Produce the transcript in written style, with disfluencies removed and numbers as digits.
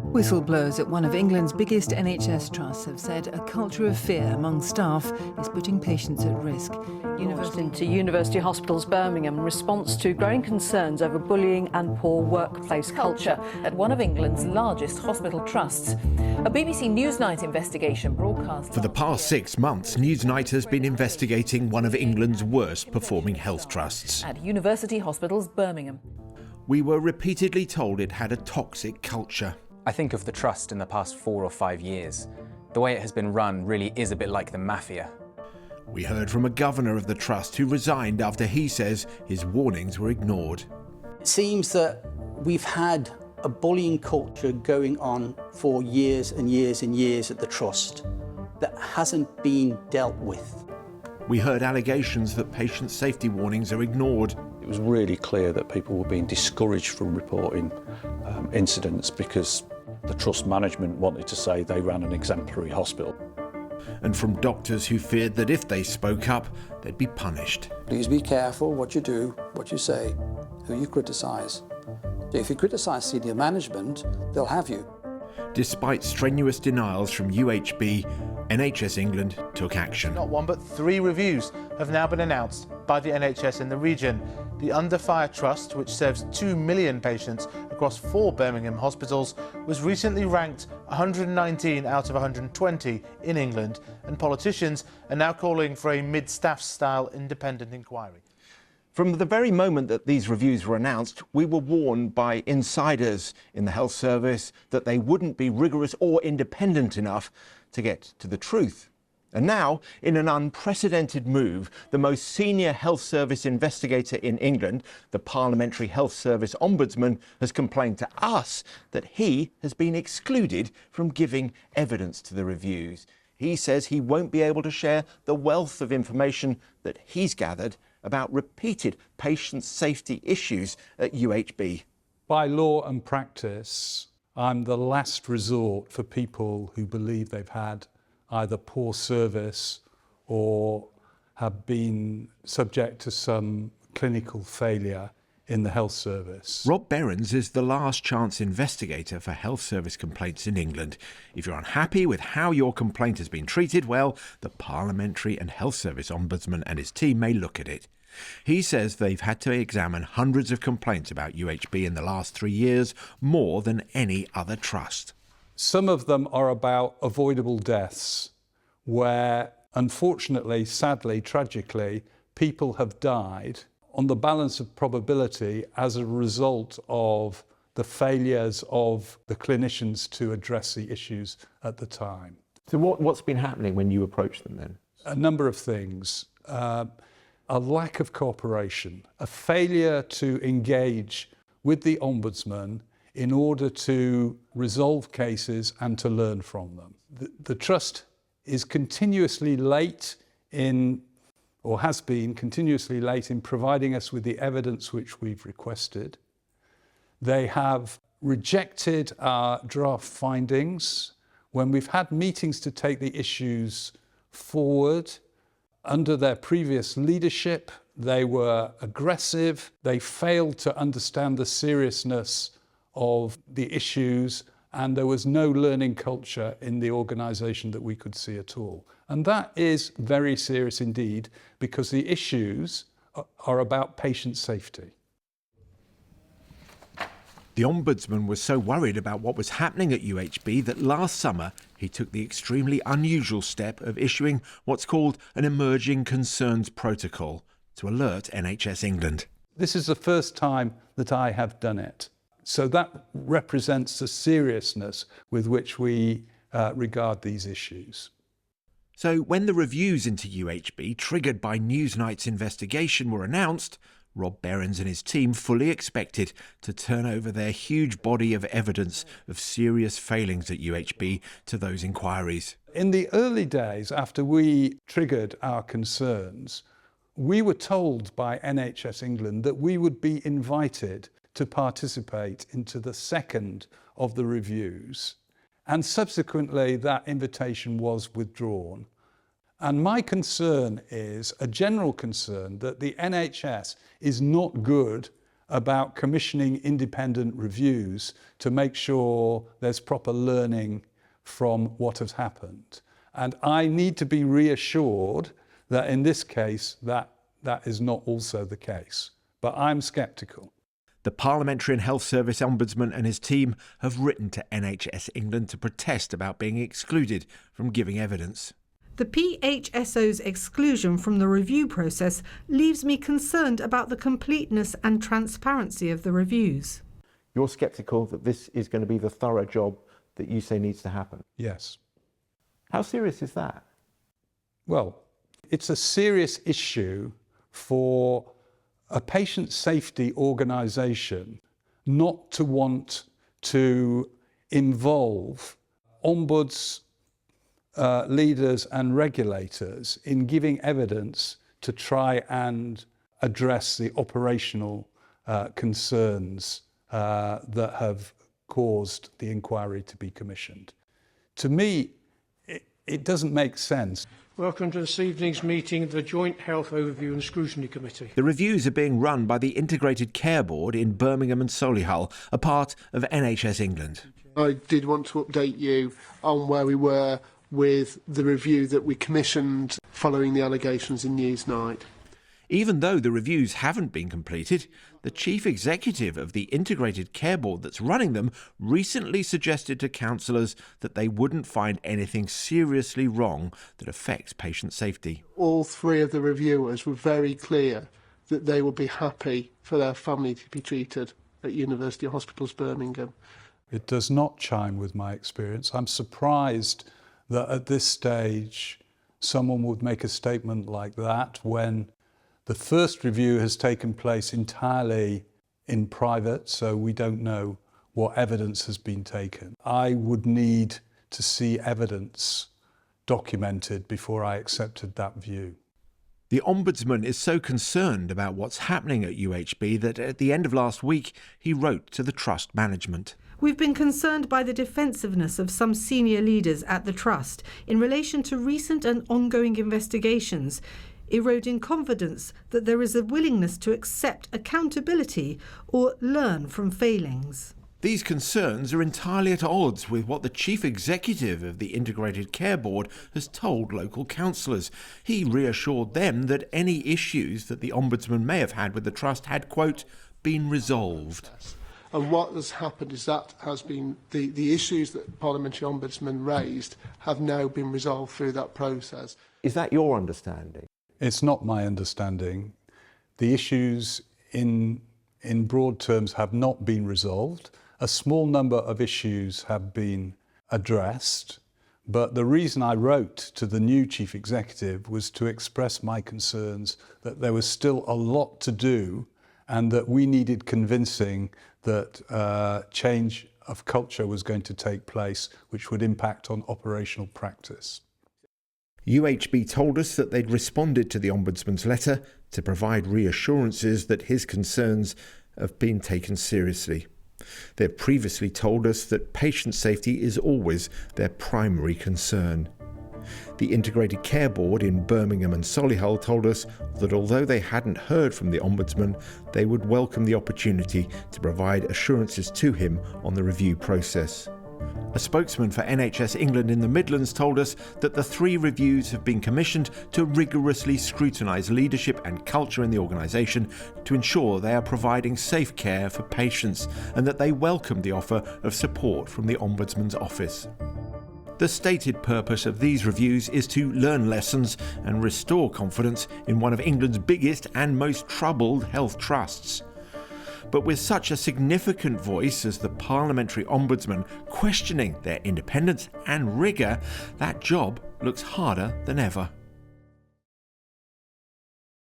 Whistleblowers at one of England's biggest NHS trusts have said a culture of fear among staff is putting patients at risk. Into University Hospitals Birmingham in response to growing concerns over bullying and poor workplace culture at one of England's largest hospital trusts. A BBC Newsnight investigation broadcast. For the past 6 months, Newsnight has been investigating one of England's worst performing health trusts. At University Hospitals Birmingham. We were repeatedly told it had a toxic culture. I think of the trust in the past 4 or 5 years. The way it has been run really is a bit like the mafia. We heard from a governor of the trust who resigned after he says his warnings were ignored. It seems that we've had a bullying culture going on for years and years and years at the trust that hasn't been dealt with. We heard allegations that patient safety warnings are ignored. It was really clear that people were being discouraged from reporting incidents because the trust management wanted to say they ran an exemplary hospital. And from doctors who feared that if they spoke up, they'd be punished. Please be careful what you do, what you say, who you criticise. If you criticise senior management, they'll have you. Despite strenuous denials from UHB, NHS England took action. Not one but 3 reviews have now been announced by the NHS in the region. The Under Fire Trust, which serves 2 million patients across 4 Birmingham hospitals, was recently ranked 119 out of 120 in England, and politicians are now calling for a mid-staff style independent inquiry. From the very moment that these reviews were announced, we were warned by insiders in the health service that they wouldn't be rigorous or independent enough to get to the truth. And now, in an unprecedented move, the most senior health service investigator in England, the Parliamentary Health Service Ombudsman, has complained to us that he has been excluded from giving evidence to the reviews. He says he won't be able to share the wealth of information that he's gathered about repeated patient safety issues at UHB. By law and practice, I'm the last resort for people who believe they've had either poor service or have been subject to some clinical failure in the health service. Rob Behrens is the last chance investigator for health service complaints in England. If you're unhappy with how your complaint has been treated, well, the Parliamentary and Health Service Ombudsman and his team may look at it. He says they've had to examine hundreds of complaints about UHB in the last 3 years, more than any other trust. Some of them are about avoidable deaths, where unfortunately, sadly, tragically, people have died on the balance of probability as a result of the failures of the clinicians to address the issues at the time. So what's been happening when you approach them then? A number of things. A lack of cooperation, a failure to engage with the Ombudsman in order to resolve cases and to learn from them. The Trust is continuously late in, or has been continuously late in providing us with the evidence which we've requested. They have rejected our draft findings when we've had meetings to take the issues forward. Under their previous leadership, they were aggressive. They failed to understand the seriousness of the issues, and there was no learning culture in the organisation that we could see at all. And that is very serious indeed, because the issues are about patient safety. The Ombudsman was so worried about what was happening at UHB that last summer he took the extremely unusual step of issuing what's called an Emerging Concerns Protocol to alert NHS England. This is the first time that I have done it. So that represents the seriousness with which we regard these issues. So when the reviews into UHB triggered by Newsnight's investigation were announced, Rob Behrens and his team fully expected to turn over their huge body of evidence of serious failings at UHB to those inquiries. In the early days, after we triggered our concerns, we were told by NHS England that we would be invited to participate into the second of the reviews, and subsequently that invitation was withdrawn. And my concern is a general concern that the NHS is not good about commissioning independent reviews to make sure there's proper learning from what has happened. And I need to be reassured that in this case that is not also the case. But I'm sceptical. The Parliamentary and Health Service Ombudsman and his team have written to NHS England to protest about being excluded from giving evidence. The PHSO's exclusion from the review process leaves me concerned about the completeness and transparency of the reviews. You're sceptical that this is going to be the thorough job that you say needs to happen? Yes. How serious is that? Well, it's a serious issue for a patient safety organisation not to want to involve ombuds, leaders and regulators in giving evidence to try and address the operational concerns that have caused the inquiry to be commissioned. To me, it doesn't make sense. Welcome to this evening's meeting of the Joint Health Overview and Scrutiny Committee. The reviews are being run by the Integrated Care Board in Birmingham and Solihull, a part of NHS England. I did want to update you on where we were with the review that we commissioned following the allegations in Newsnight. Even though the reviews haven't been completed, the chief executive of the Integrated Care Board that's running them recently suggested to councillors that they wouldn't find anything seriously wrong that affects patient safety. All three of the reviewers were very clear that they would be happy for their family to be treated at University Hospitals Birmingham. It does not chime with my experience. I'm surprised that at this stage someone would make a statement like that when the first review has taken place entirely in private, so we don't know what evidence has been taken. I would need to see evidence documented before I accepted that view. The Ombudsman is so concerned about what's happening at UHB that at the end of last week he wrote to the Trust management. We've been concerned by the defensiveness of some senior leaders at the Trust in relation to recent and ongoing investigations, eroding confidence that there is a willingness to accept accountability or learn from failings. These concerns are entirely at odds with what the chief executive of the Integrated Care Board has told local councillors. He reassured them that any issues that the Ombudsman may have had with the Trust had, quote, been resolved. And what has happened is that has been the issues that the Parliamentary Ombudsman raised have now been resolved through that process. Is that your understanding? It's not my understanding. The issues in broad terms have not been resolved. A small number of issues have been addressed, but the reason I wrote to the new chief executive was to express my concerns that there was still a lot to do and that we needed convincing that change of culture was going to take place, which would impact on operational practice. UHB told us that they'd responded to the Ombudsman's letter to provide reassurances that his concerns have been taken seriously. They've previously told us that patient safety is always their primary concern. The Integrated Care Board in Birmingham and Solihull told us that although they hadn't heard from the Ombudsman, they would welcome the opportunity to provide assurances to him on the review process. A spokesman for NHS England in the Midlands told us that the 3 reviews have been commissioned to rigorously scrutinise leadership and culture in the organisation to ensure they are providing safe care for patients and that they welcome the offer of support from the Ombudsman's office. The stated purpose of these reviews is to learn lessons and restore confidence in one of England's biggest and most troubled health trusts. But with such a significant voice as the Parliamentary Ombudsman questioning their independence and rigour, that job looks harder than ever.